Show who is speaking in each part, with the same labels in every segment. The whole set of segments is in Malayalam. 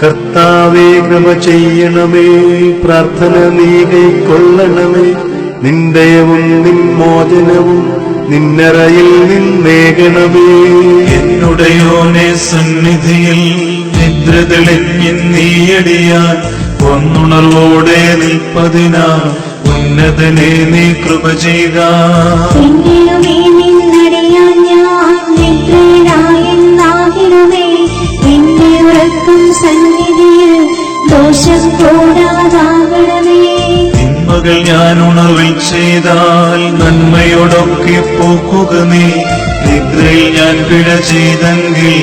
Speaker 1: കർത്താവേ കൃപ ചെയ്യണമേ, പ്രാർത്ഥന നീ കൈക്കൊള്ളണമേ. നിന്ദയവും നിൻമോചനവും നിന്നറയിൽ നിന്നേകണമേ.
Speaker 2: എന്നുടയോനെ സന്നിധിയിൽ നിദ്ര തെളിഞ്ഞ് നീയടിയാൻ ഒന്നുണർവോടെ നിൽപ്പതിനാ ഉന്നതനെ നീ കൃപ ചെയ്യുക. തിന്മകൾ ഞാൻ ഉണർവിൽ ചെയ്താൽ നന്മയോടൊക്കെ പോക്കുക നീ. നിദ്രയിൽ ഞാൻ പിഴ ചെയ്തെങ്കിൽ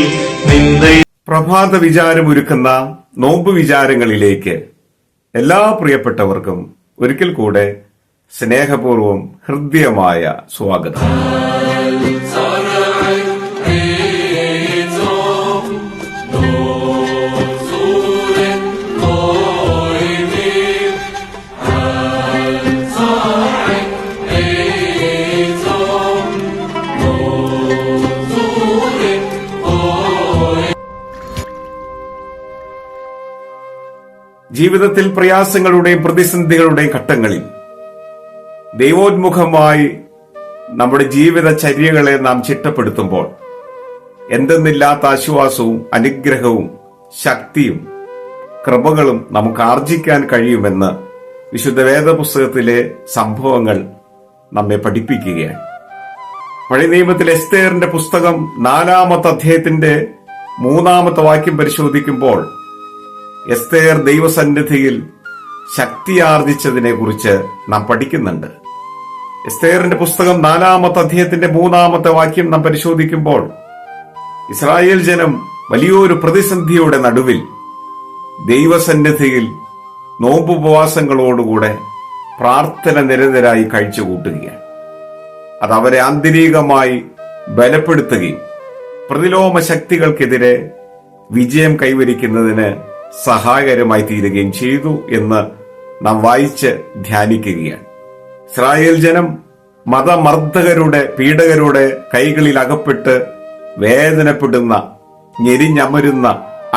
Speaker 2: നിന്ദ.
Speaker 3: പ്രഭാത വിചാരം ഒരുക്കുന്ന നോമ്പ് വിചാരങ്ങളിലേക്ക് എല്ലാ പ്രിയപ്പെട്ടവർക്കും ഒരിക്കൽ കൂടെ സ്നേഹപൂർവം ഹൃദ്യമായ സ്വാഗതം. ജീവിതത്തിൽ പ്രയാസങ്ങളുടെയും പ്രതിസന്ധികളുടെയും ഘട്ടങ്ങളിൽ ദൈവോന്മുഖമായി നമ്മുടെ ജീവിതചര്യകളെ നാം ചിട്ടപ്പെടുത്തുമ്പോൾ എന്തെന്നില്ലാത്ത ആശ്വാസവും അനുഗ്രഹവും ശക്തിയും കൃപകളും നമുക്ക് ആർജിക്കാൻ കഴിയുമെന്ന് വിശുദ്ധ വേദപുസ്തകത്തിലെ സംഭവങ്ങൾ നമ്മെ പഠിപ്പിക്കുകയാണ്. പഴയ നിയമത്തിൽ എസ്തേറിന്റെ പുസ്തകം 4-ാമത്തെ അധ്യായത്തിന്റെ 3-ാമത്തെ വാക്യം പരിശോധിക്കുമ്പോൾ എസ്തേർ ദൈവസന്നിധിയിൽ ശക്തിയാർജിച്ചതിനെ കുറിച്ച് നാം പഠിക്കുന്നുണ്ട്. എസ്തേറിന്റെ പുസ്തകം 4-ാമത്തെ അധ്യായത്തിന്റെ 3-ാമത്തെ വാക്യം നാം പരിശോധിക്കുമ്പോൾ ഇസ്രായേൽ ജനം വലിയൊരു പ്രതിസന്ധിയുടെ നടുവിൽ ദൈവസന്നിധിയിൽ നോമ്പുപവാസങ്ങളോടുകൂടെ പ്രാർത്ഥന നിരന്തരായി കഴിച്ചുകൂട്ടുകയാണ്. അതവരെ ആന്തരികമായി ബലപ്പെടുത്തുകയും പ്രതിലോമ ശക്തികൾക്കെതിരെ വിജയം കൈവരിക്കുന്നതിന് സഹായകരമായി തീരുകയും ചെയ്തു എന്ന് നാം വായിച്ച് ധ്യാനിക്കുകയാണ്. ഇസ്രായേൽ ജനം മതമർദ്ദകരുടെ പീഡകരുടെ കൈകളിൽ അകപ്പെട്ട് വേദനപ്പെടുന്ന, ഞെരിഞ്ഞമരുന്ന,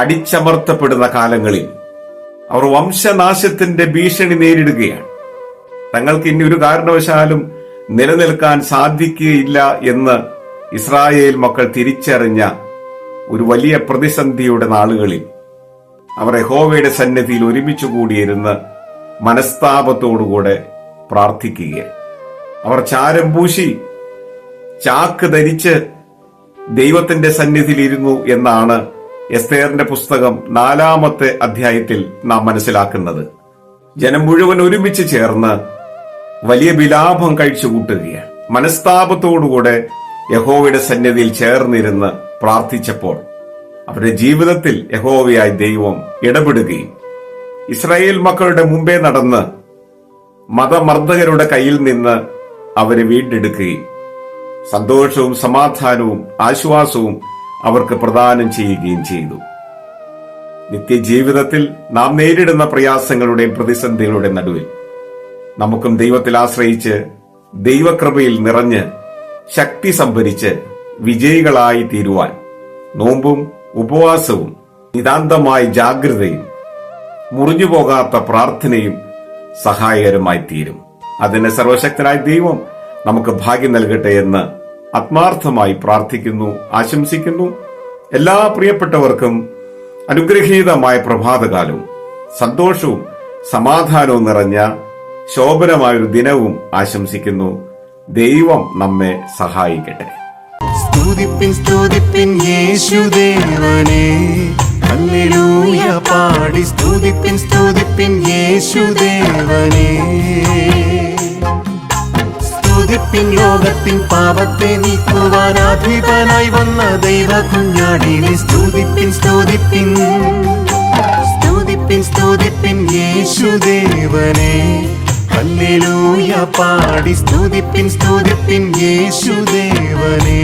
Speaker 3: അടിച്ചമർത്തപ്പെടുന്ന കാലങ്ങളിൽ അവർ വംശനാശത്തിന്റെ ഭീഷണി നേരിടുകയാണ്. തങ്ങൾക്ക് ഇനി ഒരു കാരണവശാലും നിലനിൽക്കാൻ സാധിക്കുകയില്ല എന്ന് ഇസ്രായേൽ മക്കൾ തിരിച്ചറിഞ്ഞ ഒരു വലിയ പ്രതിസന്ധിയുടെ നാളുകളിൽ അവർ യഹോവയുടെ സന്നിധിയിൽ ഒരുമിച്ച് കൂടിയിരുന്ന് മനസ്താപത്തോടുകൂടെ പ്രാർത്ഥിക്കുകയാണ്. അവർ ചാരം പൂശി ചാക്ക് ധരിച്ച് ദൈവത്തിന്റെ സന്നിധിയിൽ ഇരുന്നു എന്നാണ് എസ്തേറിന്റെ പുസ്തകം 4-ാമത്തെ അധ്യായത്തിൽ നാം മനസ്സിലാക്കുന്നത്. ജനം മുഴുവൻ ഒരുമിച്ച് ചേർന്ന് വലിയ വിലാപം കഴിച്ചുകൂട്ടുകയാണ്. മനസ്താപത്തോടുകൂടെ യഹോവയുടെ സന്നിധിയിൽ ചേർന്നിരുന്ന് പ്രാർത്ഥിച്ചപ്പോൾ അവരുടെ ജീവിതത്തിൽ യഹോവയായ ദൈവം ഇടപെടുകയും ഇസ്രായേൽ മക്കളുടെ മുമ്പേ നടന്ന് മതമർദ്ദകരുടെ കയ്യിൽ നിന്ന് അവരെ വീണ്ടെടുക്കുകയും സന്തോഷവും സമാധാനവും ആശ്വാസവും അവർക്ക് പ്രദാനം ചെയ്യുകയും ചെയ്തു. നിത്യജീവിതത്തിൽ നാം നേരിടുന്ന പ്രയാസങ്ങളുടെയും പ്രതിസന്ധികളുടെയും നടുവിൽ നമുക്കും ദൈവത്തിൽ ആശ്രയിച്ച് ദൈവകൃപയിൽ നിറഞ്ഞ് ശക്തി സംഭരിച്ച് വിജയികളായി തീരുവാൻ നോമ്പും ഉപവാസവും നിതാന്തമായ ജാഗ്രതയും മുറിഞ്ഞുപോകാത്ത പ്രാർത്ഥനയും സഹായകരമായി തീരും. അതിന് സർവശക്തനായ ദൈവം നമുക്ക് ഭാഗ്യം നൽകട്ടെ എന്ന് ആത്മാർത്ഥമായി പ്രാർത്ഥിക്കുന്നു, ആശംസിക്കുന്നു. എല്ലാ പ്രിയപ്പെട്ടവർക്കും അനുഗ്രഹീതമായ പ്രഭാതകാലവും സന്തോഷവും സമാധാനവും നിറഞ്ഞ ശോഭനമായൊരു ദിനവും ആശംസിക്കുന്നു. ദൈവം നമ്മെ സഹായിക്കട്ടെ.
Speaker 4: സ്തുതിപ്പിൻ സ്തുതിപ്പിൻ യേശുദേവനെ, ഹല്ലേലൂയ പാടി സ്തുതിപ്പിൻ സ്തുതിപ്പിൻ യേശുദേവനെ. സ്തുതിപ്പിൻ ലോകത്തിൻ പാപത്തെ നീക്കുവാൻ അധിപനായി വന്ന ദൈവ കുഞ്ഞാടിനെ. സ്തുതിപ്പിൻ സ്തുതിപ്പിൻ സ്തുതിപ്പിൻ സ്തുതിപ്പിൻ യേശുദേവനെ, ഹല്ലേലൂയ പാടി സ്തുതിപ്പിൻ സ്തുതിപ്പിൻ യേശുദേവനെ.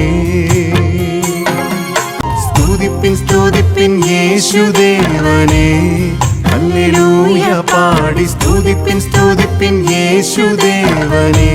Speaker 4: സ്തുതിപ്പിൻ സ്തുതിപ്പിൻ യേശുദേവനെ, ഹല്ലേലൂയ പാടി സ്തുതിപ്പിൻ സ്തുതിപ്പിൻ യേശുദേവനെ.